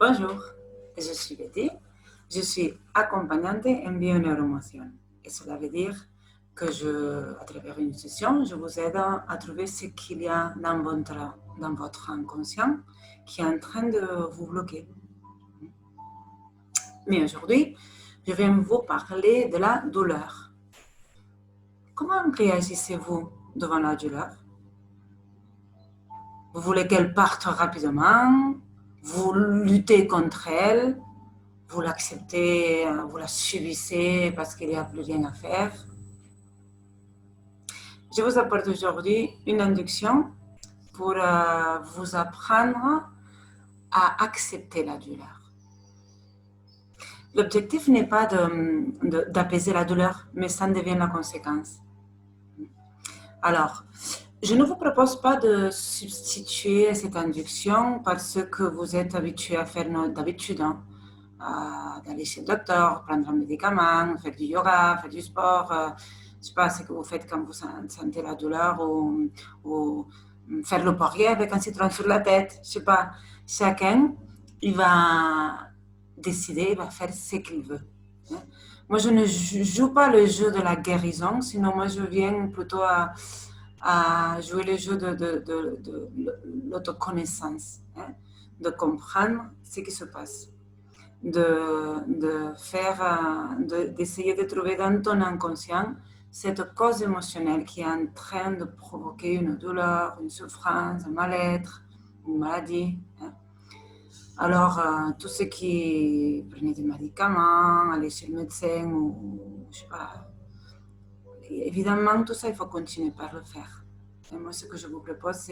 Bonjour, je suis Betty, je suis accompagnante en bioneuromotion et cela veut dire que à travers une session, je vous aide à trouver ce qu'il y a dans votre inconscient qui est en train de vous bloquer. Mais aujourd'hui, je vais vous parler de la douleur. Comment réagissez-vous devant la douleur? Vous voulez qu'elle parte rapidement? Vous luttez contre elle? Vous l'acceptez, vous la subissez parce qu'il n'y a plus rien à faire. Je vous apporte aujourd'hui une induction pour vous apprendre à accepter la douleur. L'objectif n'est pas d'apaiser la douleur, mais ça en devient la conséquence. Alors, je ne vous propose pas de substituer cette induction parce que vous êtes habitué à faire d'habitude. D'aller chez le docteur, prendre un médicament, faire du yoga, faire du sport, je ne sais pas ce que vous faites quand vous sentez la douleur ou faire le poirier avec un citron sur la tête, je ne sais pas. Chacun, il va décider, il va faire ce qu'il veut. Moi, je ne joue pas le jeu de la guérison, sinon moi, je viens plutôt à jouer le jeu de l'autoconnaissance, de comprendre ce qui se passe. D'essayer de trouver dans ton inconscient cette cause émotionnelle qui est en train de provoquer une douleur, une souffrance, un mal-être, une maladie. Alors, tout ce qui prenait des médicaments, aller chez le médecin, ou je sais pas, évidemment, tout ça, il faut continuer par le faire. Et moi, ce que je vous propose,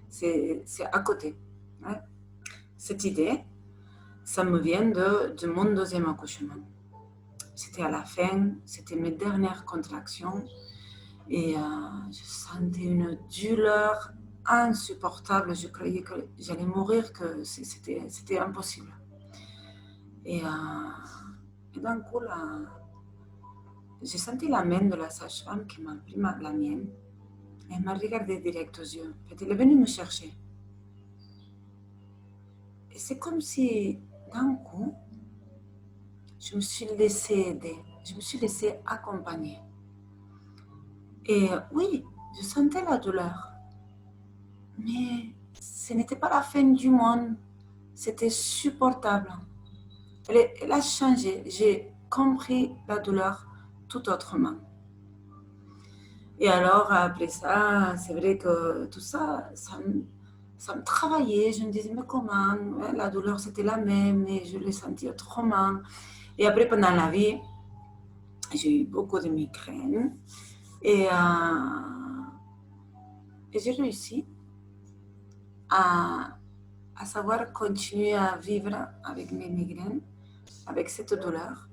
c'est à côté. Cette idée, ça me vient de mon deuxième accouchement. C'était à la fin, c'était mes dernières contractions et je sentais une douleur insupportable. Je croyais que j'allais mourir, que c'était impossible. Et d'un coup, j'ai senti la main de la sage-femme qui m'a pris la mienne et elle m'a regardé direct aux yeux. Elle est venue me chercher. Et c'est comme si, d'un coup, je me suis laissée aider, je me suis laissée accompagner. Et oui, je sentais la douleur, mais ce n'était pas la fin du monde, c'était supportable. Elle a changé, j'ai compris la douleur tout autrement. Et alors, après ça, c'est vrai que tout ça, ça me travaillait. Je me disais, mais comment? La douleur, c'était la même, mais je l'ai sentie autrement. Et après, pendant la vie, j'ai eu beaucoup de migraines. Et j'ai réussi à savoir continuer à vivre avec mes migraines, avec cette douleur,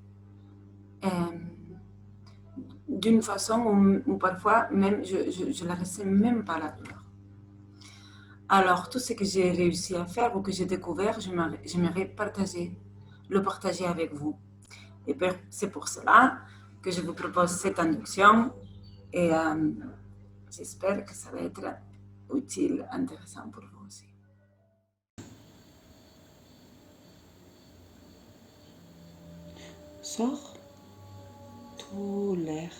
d'une façon où parfois même je la ressens même pas la douleur. Alors tout ce que j'ai réussi à faire ou que j'ai découvert, j'aimerais le partager avec vous. Et c'est pour cela que je vous propose cette induction et j'espère que ça va être utile, intéressant pour vous aussi. Sors tout l'air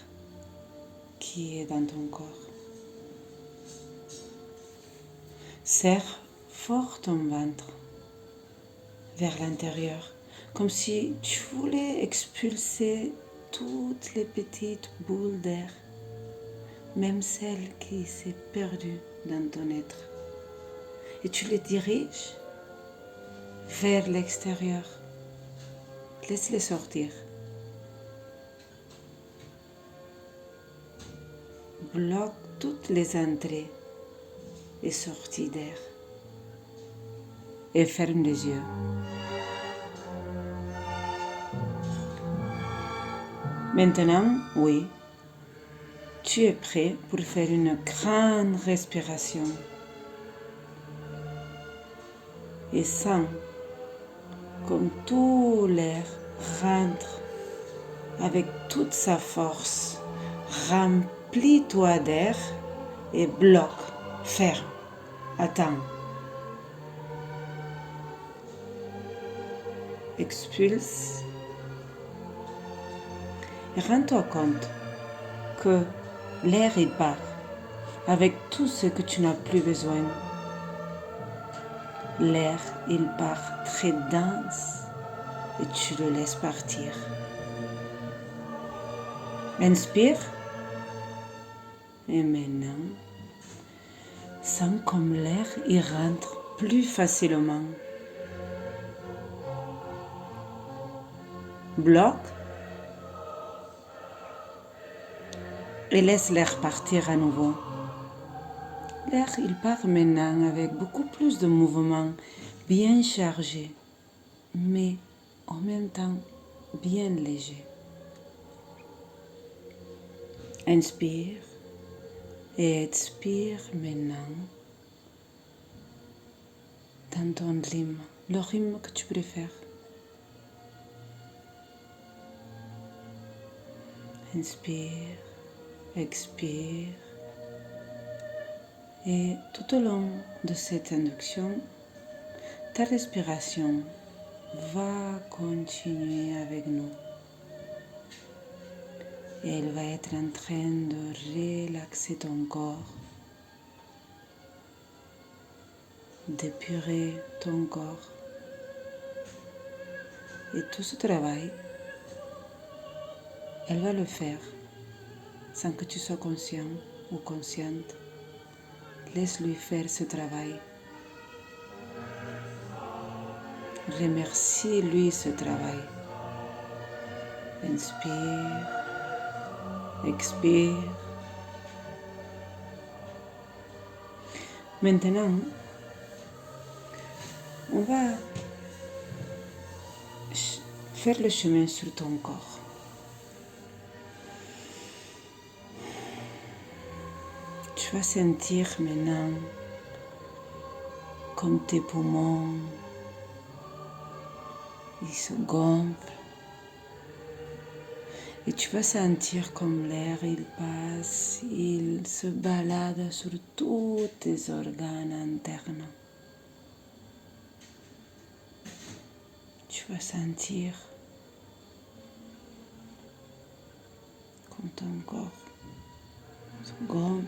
qui est dans ton corps. Serre fort ton ventre vers l'intérieur, comme si tu voulais expulser toutes les petites boules d'air, même celles qui s'est perdues dans ton être. Et tu les diriges vers l'extérieur. Laisse-les sortir. Bloque toutes les entrées et sorties d'air. Et ferme les yeux. Maintenant, oui, tu es prêt pour faire une grande respiration. Et sens comme tout l'air rentre avec toute sa force. Remplis-toi d'air et bloque, ferme, attends. expulse et rends-toi compte que l'air il part avec tout ce que tu n'as plus besoin. L'air il part très dense et tu le laisses partir. Inspire et maintenant sens comme l'air il rentre plus facilement. Bloque et laisse l'air partir à nouveau. L'air, il part maintenant avec beaucoup plus de mouvement, bien chargé, mais en même temps bien léger. Inspire et expire maintenant dans ton rythme, le rythme que tu préfères. Inspire, expire. Et tout au long de cette induction, ta respiration va continuer avec nous. Et elle va être en train de relaxer ton corps, d'épurer ton corps. Et tout ce travail, elle va le faire sans que tu sois conscient ou consciente. Laisse-lui faire ce travail. Remercie-lui ce travail. Inspire, expire. Maintenant, on va faire le chemin sur ton corps. Tu vas sentir maintenant comme tes poumons, ils se gonflent. Et tu vas sentir comme l'air, il passe, il se balade sur tous tes organes internes. Tu vas sentir comme ton corps se gonfle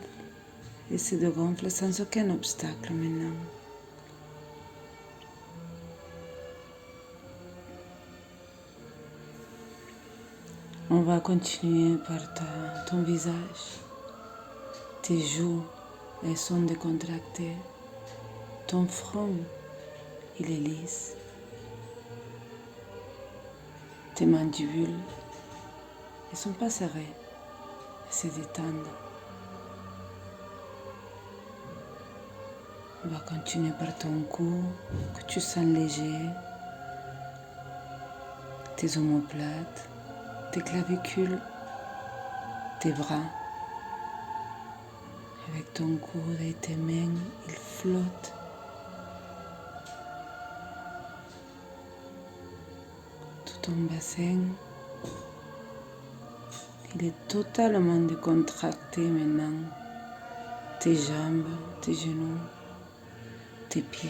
et se dégonfle sans aucun obstacle maintenant. On va continuer par ton visage. Tes joues, elles sont décontractées. Ton front, il est lisse. Tes mandibules, elles ne sont pas serrées, elles se détendent. On va continuer par ton cou, que tu sens léger. Tes omoplates, tes clavicules, tes bras. Avec ton coude et tes mains, ils flottent. Tout ton bassin, il est totalement décontracté maintenant. Tes jambes, tes genoux, tes pieds.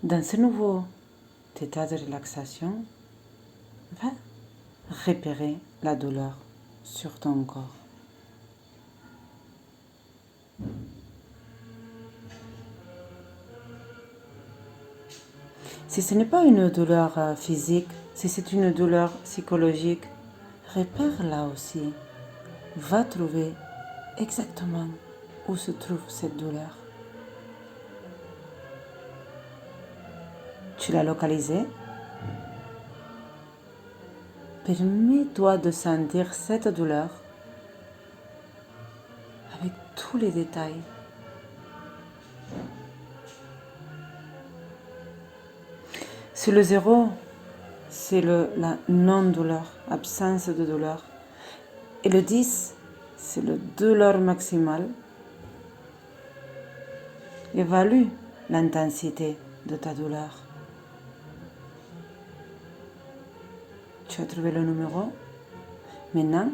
Dans ce nouveau état de relaxation, va repérer la douleur sur ton corps. Si ce n'est pas une douleur physique, si c'est une douleur psychologique, repère-la aussi. Va trouver exactement où se trouve cette douleur. Tu l'as localisée. Permets-toi de sentir cette douleur avec tous les détails. Si le 0, c'est la non-douleur, absence de douleur. Et le 10, c'est la douleur maximale. Évalue l'intensité de ta douleur. Tu as trouvé le numéro. Maintenant,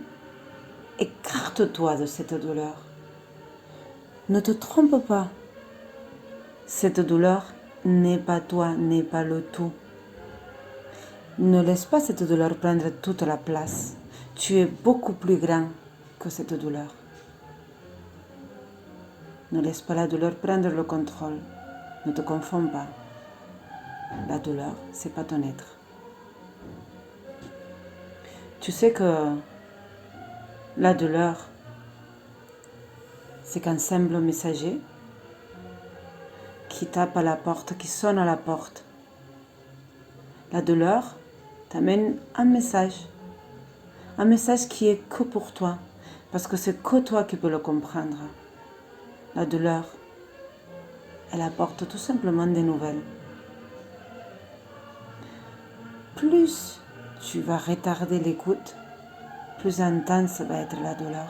écarte-toi de cette douleur. Ne te trompe pas. Cette douleur n'est pas toi, n'est pas le tout. Ne laisse pas cette douleur prendre toute la place. Tu es beaucoup plus grand que cette douleur. Ne laisse pas la douleur prendre le contrôle. Ne te confonds pas. La douleur, c'est pas ton être. Tu sais que la douleur, c'est qu'un simple messager qui tape à la porte, qui sonne à la porte. La douleur t'amène un message qui est que pour toi, parce que c'est que toi qui peux le comprendre. La douleur, elle apporte tout simplement des nouvelles. Plus tu vas retarder l'écoute, plus intense va être la douleur.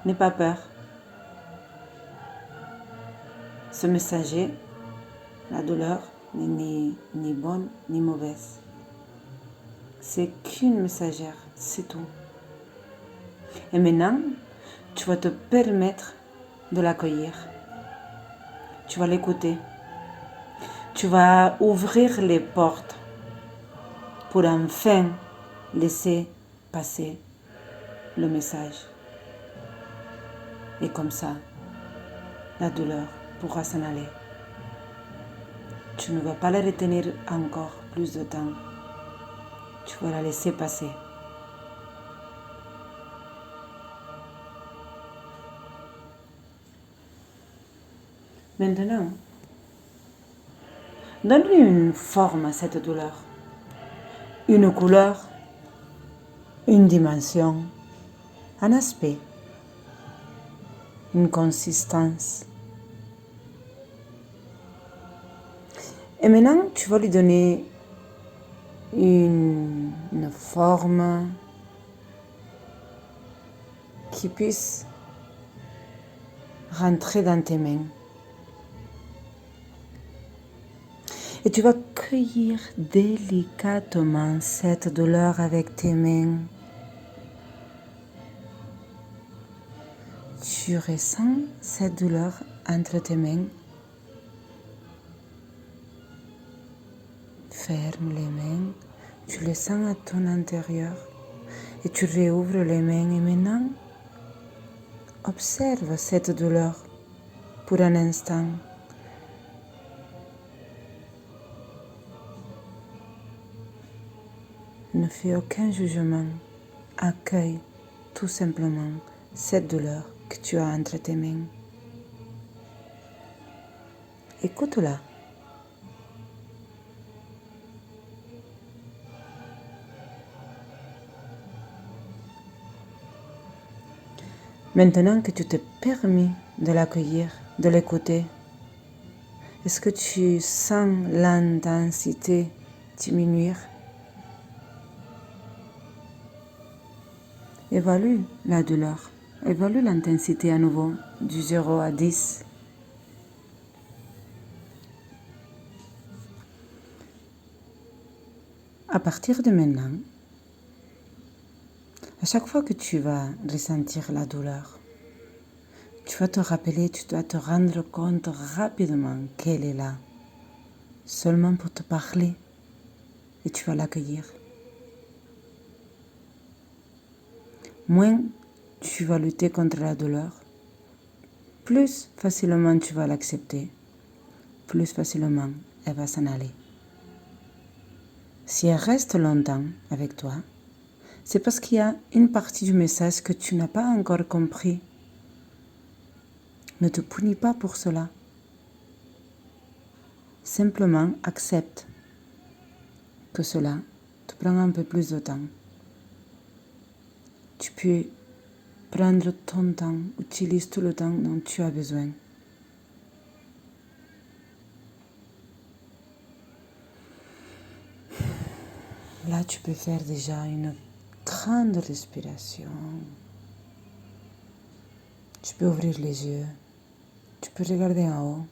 N'aie pas peur. Ce messager, la douleur, n'est ni bonne ni mauvaise. C'est qu'une messagère, c'est tout. Et maintenant, tu vas te permettre de l'accueillir. Tu vas l'écouter. Tu vas ouvrir les portes pour enfin laisser passer le message. Et comme ça, la douleur pourra s'en aller. Tu ne vas pas la retenir encore plus de temps. Tu vas la laisser passer. Maintenant, donne-lui une forme à cette douleur, une couleur, une dimension, un aspect, une consistance. Et maintenant, tu vas lui donner une forme qui puisse rentrer dans tes mains. Et tu vas cueillir délicatement cette douleur avec tes mains. Tu ressens cette douleur entre tes mains. Ferme les mains, tu le sens à ton intérieur et tu réouvres les mains et maintenant, observe cette douleur pour un instant. Ne fais aucun jugement, accueille tout simplement cette douleur que tu as entre tes mains. Écoute-la. Maintenant que tu t'es permis de l'accueillir, de l'écouter, est-ce que tu sens l'intensité diminuer? Évalue la douleur, évalue l'intensité à nouveau du 0 à 10. À partir de maintenant, à chaque fois que tu vas ressentir la douleur, tu vas te rappeler, tu dois te rendre compte rapidement qu'elle est là, seulement pour te parler, et tu vas l'accueillir. Moins tu vas lutter contre la douleur, plus facilement tu vas l'accepter, plus facilement elle va s'en aller. Si elle reste longtemps avec toi, c'est parce qu'il y a une partie du message que tu n'as pas encore compris. Ne te punis pas pour cela. Simplement accepte que cela te prend un peu plus de temps. Tu peux prendre ton temps, utilise tout le temps dont tu as besoin. Là, tu peux faire déjà une grande respiration. Tu peux ouvrir les yeux. Tu peux regarder en haut.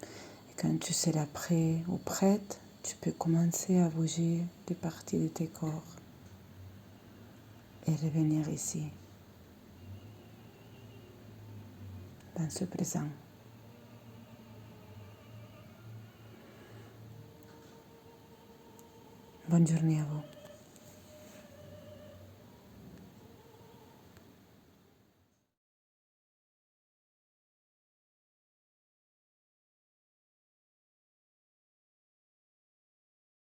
Et quand tu seras prêt ou prête, tu peux commencer à bouger des parties de tes corps et revenir ici. dans ce présent. Bonne journée à vous.